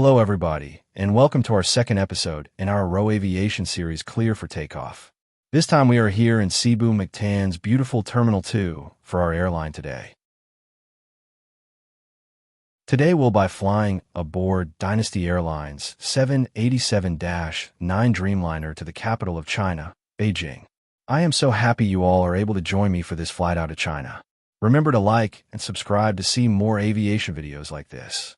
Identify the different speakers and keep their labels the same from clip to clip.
Speaker 1: Hello everybody, and welcome to our second episode in our Ro-Aviation series Clear for Takeoff. This time we are here in Cebu Mactan's beautiful Terminal 2 for our airline today. Today we'll be flying aboard Dynasty Airlines 787-9 Dreamliner to the capital of China, Beijing. I am so happy you all are able to join me for this flight out of China. Remember to like and subscribe to see more aviation videos like this.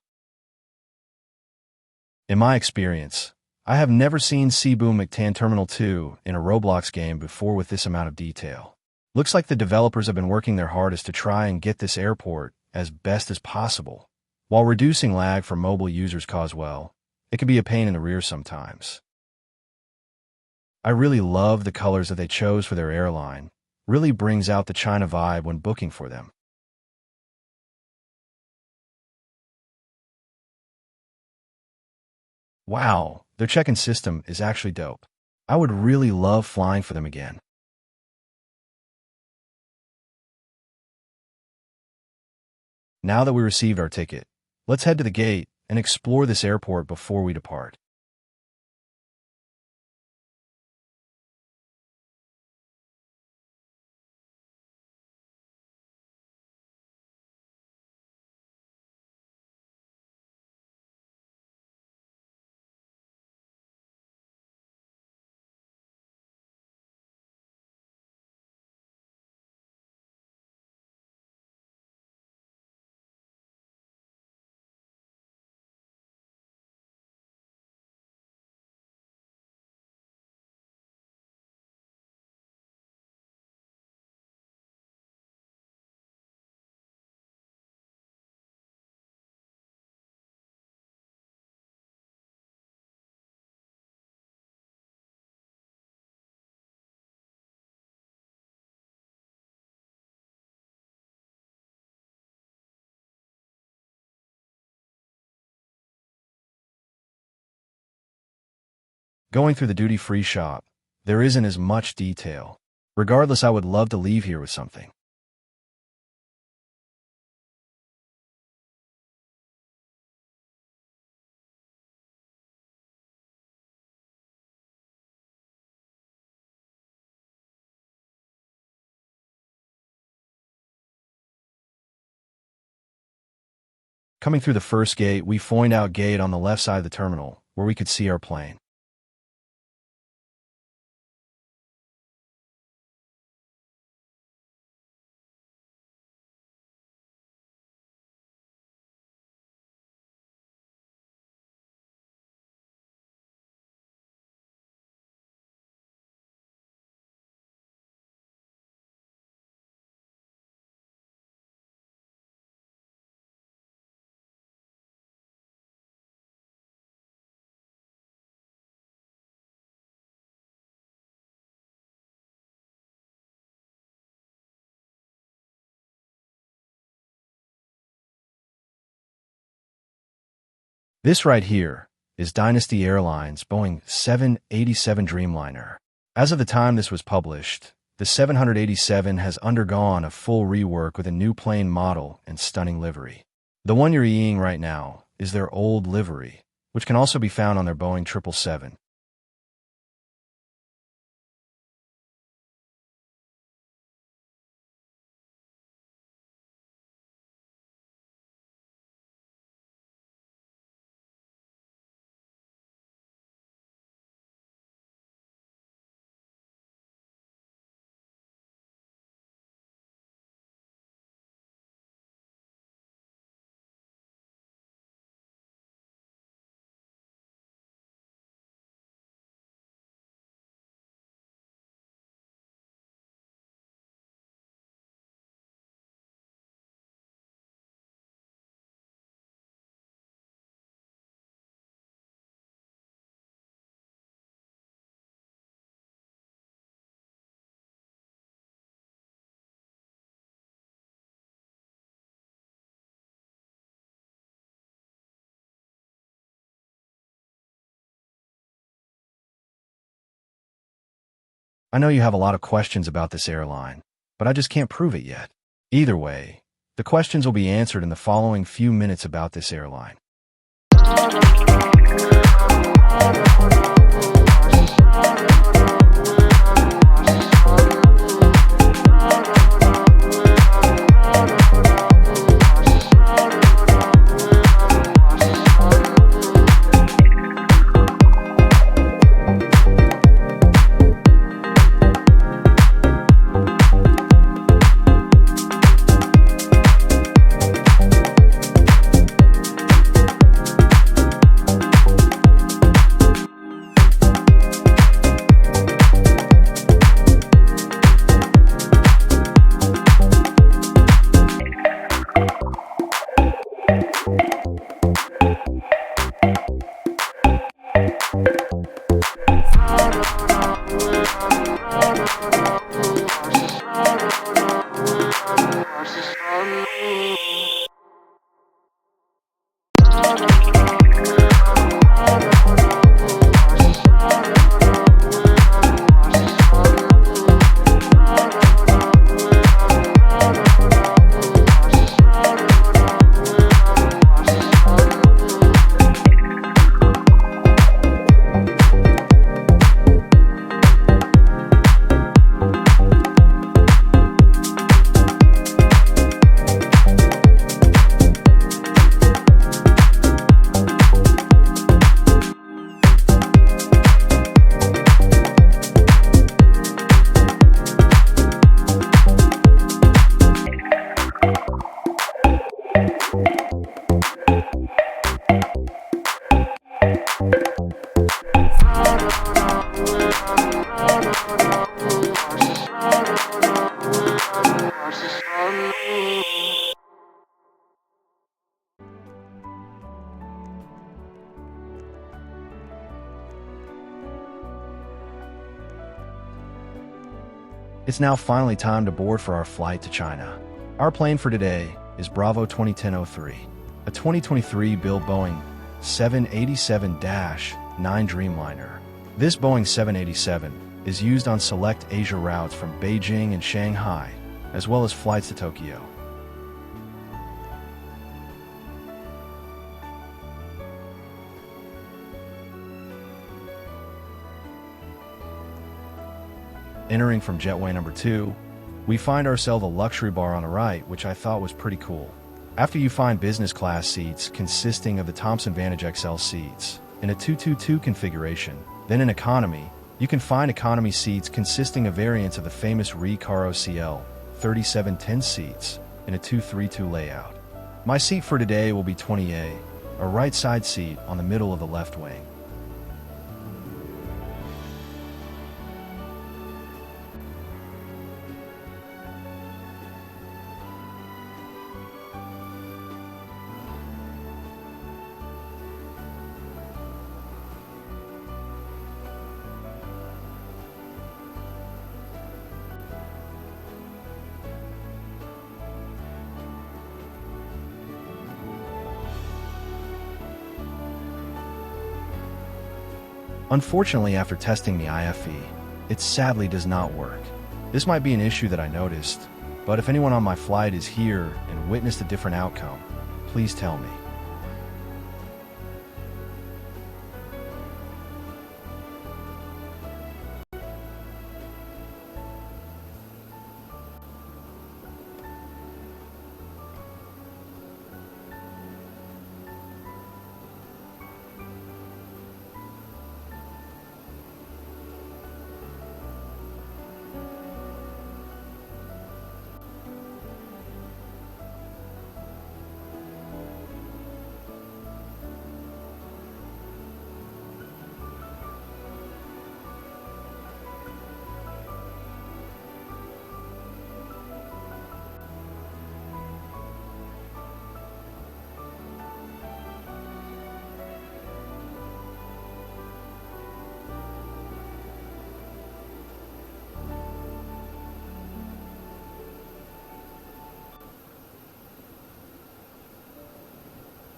Speaker 1: In my experience, I have never seen Cebu Mactan Terminal 2 in a Roblox game before with this amount of detail. Looks like the developers have been working their hardest to try and get this airport as best as possible, while reducing lag for mobile users cause well. It can be a pain in the rear sometimes. I really love the colors that they chose for their airline. Really brings out the China vibe when booking for them. Wow, their check-in system is actually dope. I would really love flying for them again. Now that we received our ticket, let's head to the gate and explore this airport before we depart. Going through the duty-free shop, there isn't as much detail. Regardless, I would love to leave here with something. Coming through the first gate, we find out gate on the left side of the terminal, where we could see our plane. This right here is Dynasty Airlines Boeing 787 Dreamliner. As of the time this was published, the 787 has undergone a full rework with a new plane model and stunning livery. The one you're seeing right now is their old livery, which can also be found on their Boeing 777. I know you have a lot of questions about this airline, but I just can't prove it yet. Either way, the questions will be answered in the following few minutes about this airline. It's now finally time to board for our flight to China. Our plane for today is Bravo 2010-03, a 2023 built Boeing 787-9 Dreamliner. This Boeing 787 is used on select Asia routes from Beijing and Shanghai, as well as flights to Tokyo. Entering from jetway number 2, we find ourselves a luxury bar on the right, which I thought was pretty cool. After you find business class seats consisting of the Thomson Vantage XL seats in a 222 configuration, then in economy, you can find economy seats consisting of variants of the famous Recaro CL 3710 seats in a 232 layout. My seat for today will be 20A, a right side seat on the middle of the left wing. Unfortunately, after testing the IFE, it sadly does not work. This might be an issue that I noticed, but if anyone on my flight is here and witnessed a different outcome, please tell me.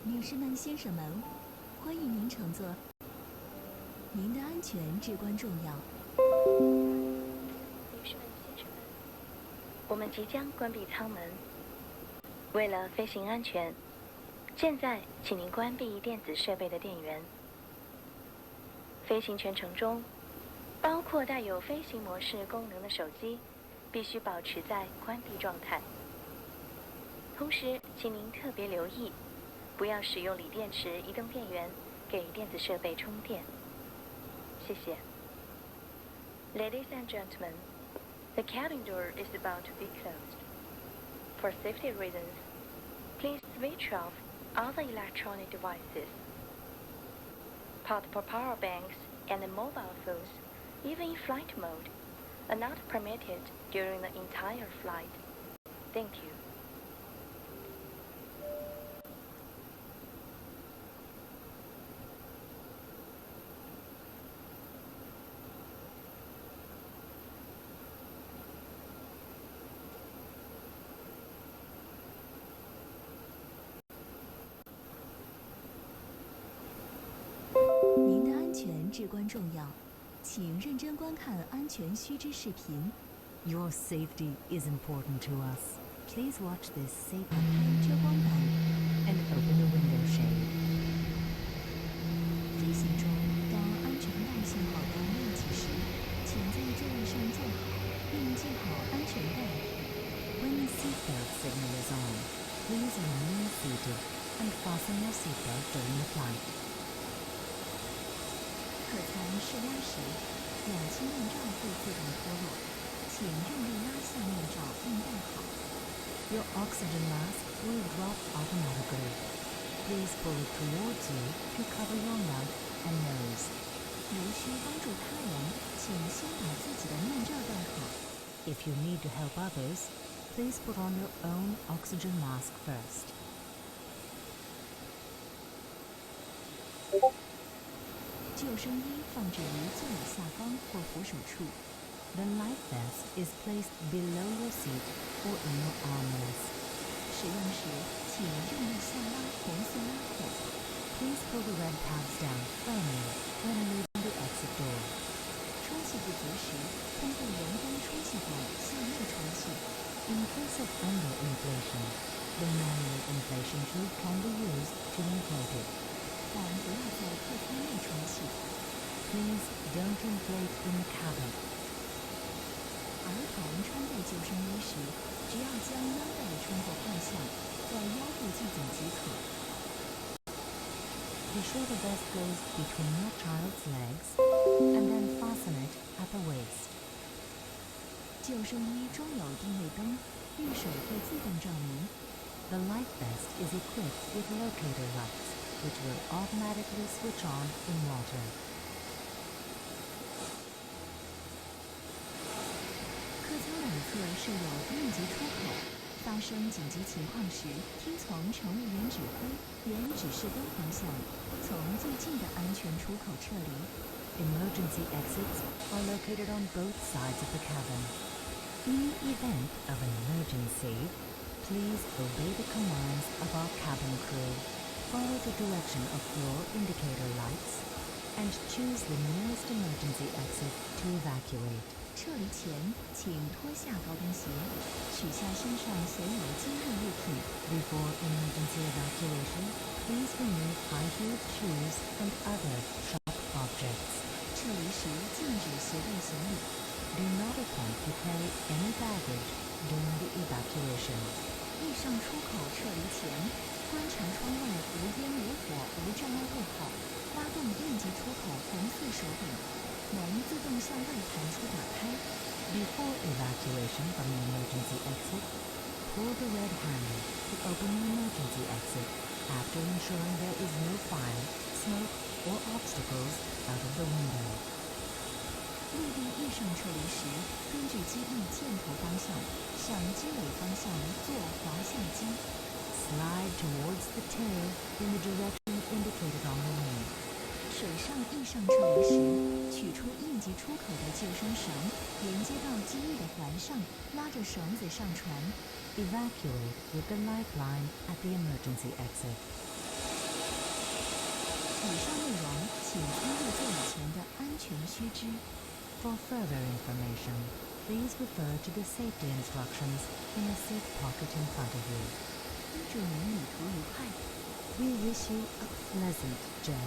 Speaker 2: 女士们、先生们，欢迎您乘坐。您的安全至关重要。
Speaker 3: 女士们、先生们，我们即将关闭舱门。为了飞行安全，现在，请您关闭电子设备的电源。飞行全程中，包括带有飞行模式功能的手机，必须保持在关闭状态。同时，请您特别留意，不要使用锂电池移动电源给电子设备充电。谢谢。Ladies and gentlemen, the cabin door is about to be closed. For safety reasons, please switch off all the electronic devices. Portable power banks and mobile phones, even in flight mode, are not permitted during the entire flight. Thank you.
Speaker 2: 您的安全至关重要，请认真观看安全须知视频。Your safety is important to us. Please watch this safe 打开遮光板
Speaker 4: and open the window shade.
Speaker 2: 飞行中，当安全带信号灯亮起时，请在座位上坐好，并系好安全带。
Speaker 4: When the seatbelt signal is on, please remain seated and fasten your seatbelt during the flight.
Speaker 2: 客舱试拉时，氧气面罩会自动脱落，请用力拉下面罩并戴好。
Speaker 4: Your oxygen mask will drop automatically. Please pull it towards you to cover your mouth and nose.
Speaker 2: 如需帮助他人，请先把自己的面罩戴好。
Speaker 4: If you need to help others, please put on your own oxygen mask first.
Speaker 2: 救生衣放置于座椅下方或扶手处。
Speaker 4: The life vest is placed below your seat or in your armrest.
Speaker 2: 使用时，请用力下拉红色拉扣。
Speaker 4: Please pull the red tabs down firmly when leaving the exit door.
Speaker 2: 充气不足时，通过人工充气管向内充气。
Speaker 4: In case of underinflation, the manual inflation tube can be used to inflate it.
Speaker 2: 但不要在客舱内充气。
Speaker 4: Please don't inflate in the cabin.
Speaker 2: 儿童穿戴救生衣时，只要将腰带穿过半项，在腰部系紧即可。
Speaker 4: Be sure the vest goes between your child's legs and then fasten it at the waist.
Speaker 2: 救生衣装有定位灯，遇水会自动照明。
Speaker 4: The life vest is equipped with locator lights, which will automatically switch on in water.
Speaker 2: 客舱两侧设有应急出口，发生紧急情况时，听从乘务员指挥，沿指示灯方向，从最近的安全出口撤离。
Speaker 4: Emergency exits are located on both sides of the cabin. In the event of an emergency, please obey the commands of our cabin crew, follow the direction of floor indicator lights, and choose the nearest emergency exit to evacuate.
Speaker 2: 撤离前，请脱下高跟鞋，取下身上所有尖锐物品。
Speaker 4: Before emergency evacuation, please remove high-heeled shoes and other sharp objects.
Speaker 2: 撤离时禁止携带行李。
Speaker 4: Do not attempt to carry any baggage during the evacuation.
Speaker 2: 遇上出口撤离前，观察窗外无烟无火无障碍物后，拉动应急出口红色手柄，门自动向外弹出打开。
Speaker 4: Before evacuation from the emergency exit, pull the red handle to open the emergency exit after ensuring there is no fire, smoke, or obstacles out of the window.
Speaker 2: 陆地遇上撤离时，根据机翼箭头方向向机尾方向做滑向机。
Speaker 4: Slide towards the tail in the direction indicated on the wing.
Speaker 2: 水上遇上撤离时，取出应急出口的救生绳，连接到机翼的环上，拉着绳子上船。
Speaker 4: Evacuate with the lifeline at the emergency exit.
Speaker 2: 以上内容请参阅座椅前的安全须知。
Speaker 4: For further information, please refer to the safety instructions in the seat pocket in front of you.
Speaker 2: 祝您旅途愉快。We wish you a pleasant journey.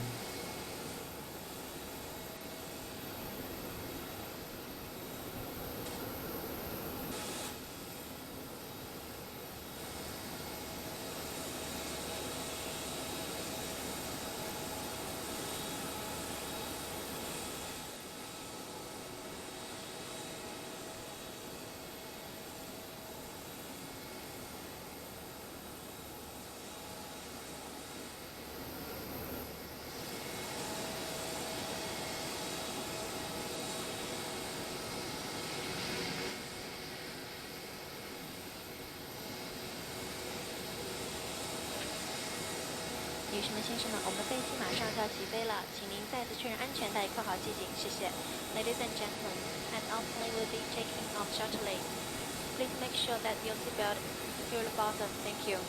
Speaker 3: 女士们、先生们，我们的飞机马上就要起飞了，请您再次确认安全带，扣好系紧，谢谢。Ladies and gentlemen, an airplane will be taking off shortly. Please make sure that your seatbelt is securely fastened. Thank you.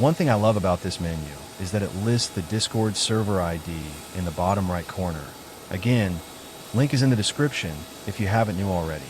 Speaker 1: One thing I love about this menu is that it lists the Discord server ID in the bottom right corner. Again, link is in the description if you haven't knew already.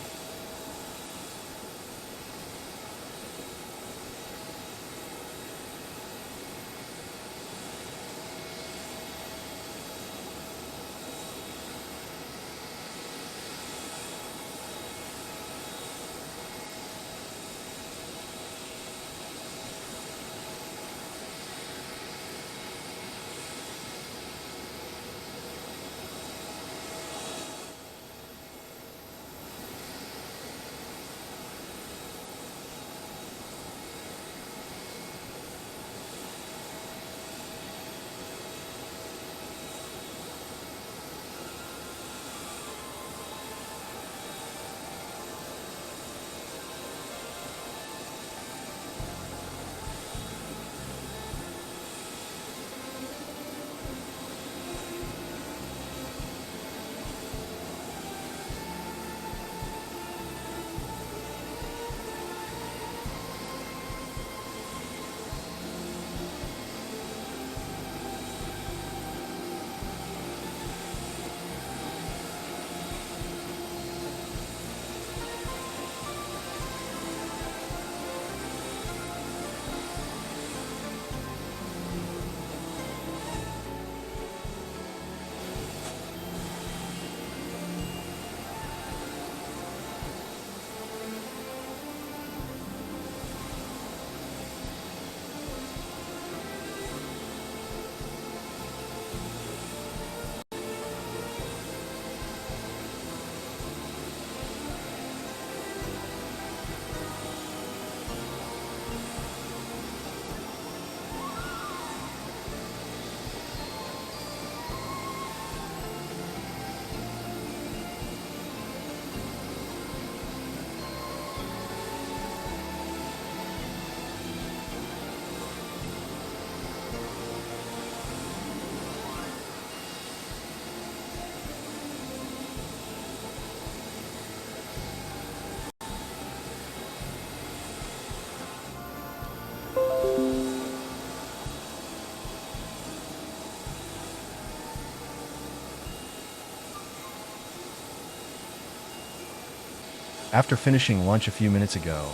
Speaker 1: After finishing lunch a few minutes ago,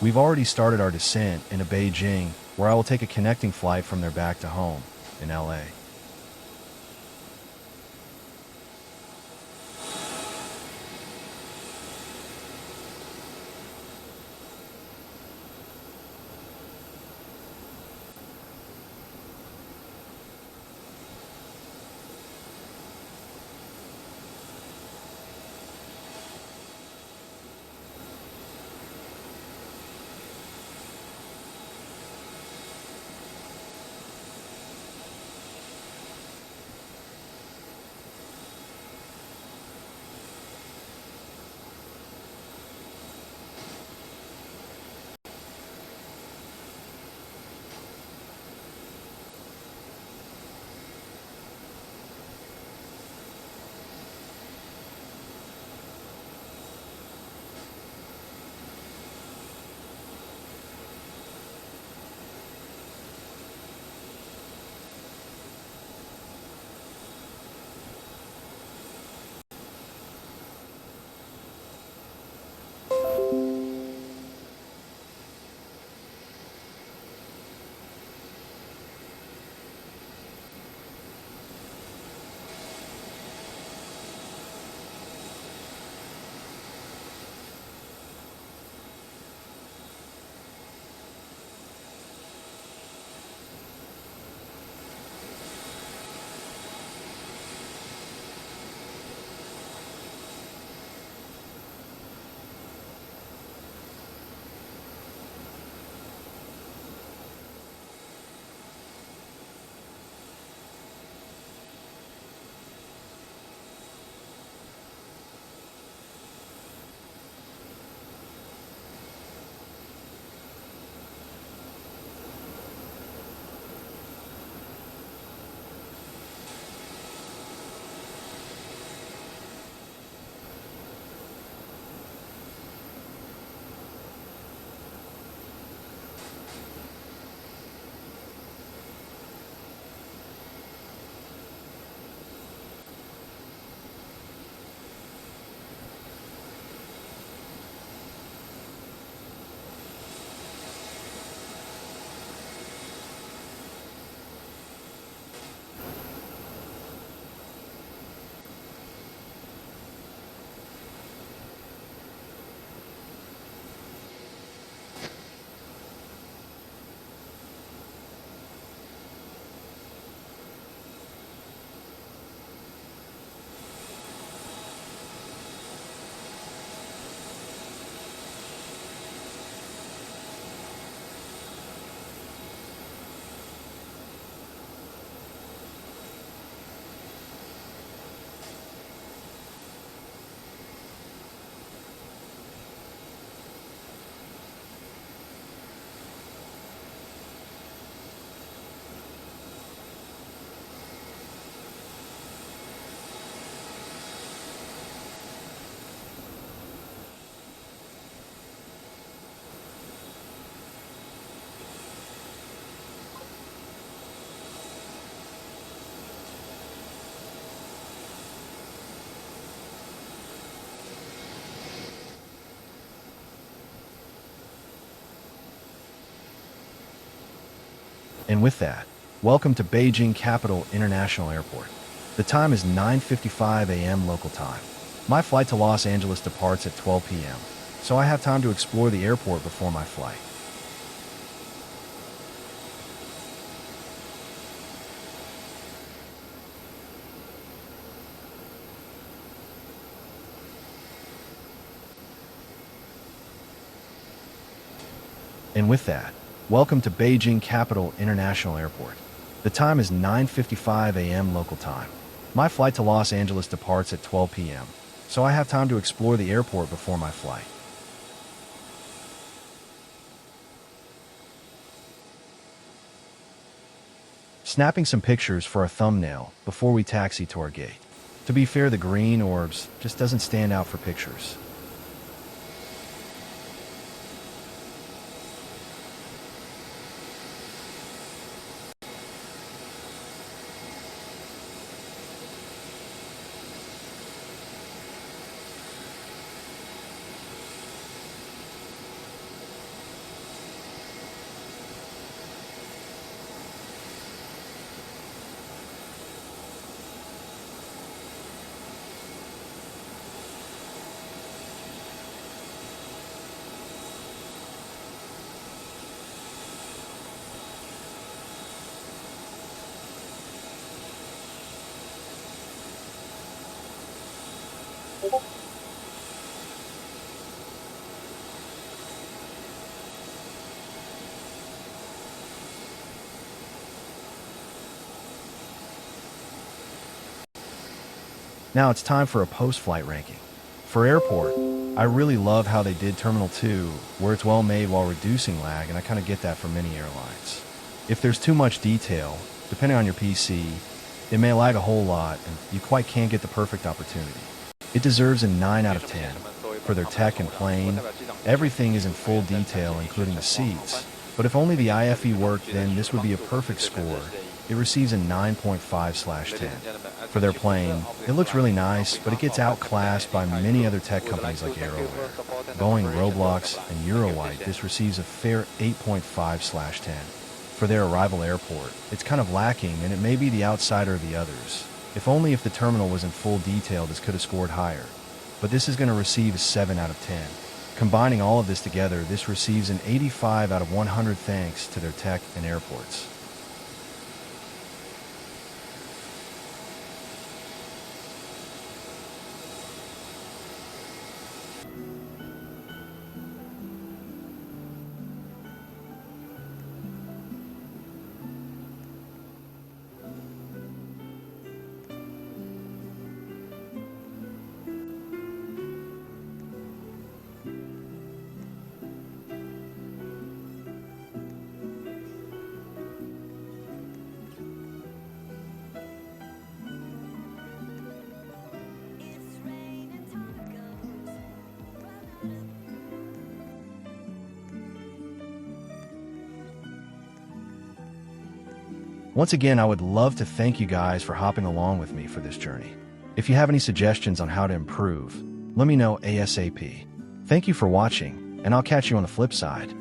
Speaker 1: we've already started our descent into Beijing, where I will take a connecting flight from there back to home in LA. And with that, welcome to Beijing Capital International Airport. The time is 9:55 a.m. local time. My flight to Los Angeles departs at 12 p.m., so I have time to explore the airport before my flight. And with that, welcome to Beijing Capital International Airport. The time is 9:55 a.m. local time. My flight to Los Angeles departs at 12 p.m., so I have time to explore the airport before my flight. Snapping some pictures for a thumbnail before we taxi to our gate. To be fair, the green orbs just doesn't stand out for pictures. Now it's time for a post-flight ranking. For airport, I really love how they did Terminal 2, where it's well made while reducing lag, and I kind of get that from many airlines. If there's too much detail, depending on your PC, it may lag a whole lot, and you quite can't get the perfect opportunity. It deserves a 9 out of 10. For their tech and plane, everything is in full detail, including the seats. But if only the IFE worked, then this would be a perfect score. It receives a 9.5/10. For their plane, it looks really nice, but it gets outclassed by many other tech companies like Aeroware, Boeing, Roblox, and Eurowhite. This receives a fair 8.5/10. For their arrival airport, it's kind of lacking, and it may be the outsider of the others. If only if the terminal was in full detail, this could have scored higher. But this is going to receive a 7 out of 10. Combining all of this together, this receives an 85 out of 100 thanks to their tech and airports. Once again, I would love to thank you guys for hopping along with me for this journey. If you have any suggestions on how to improve, let me know ASAP. Thank you for watching, and I'll catch you on the flip side.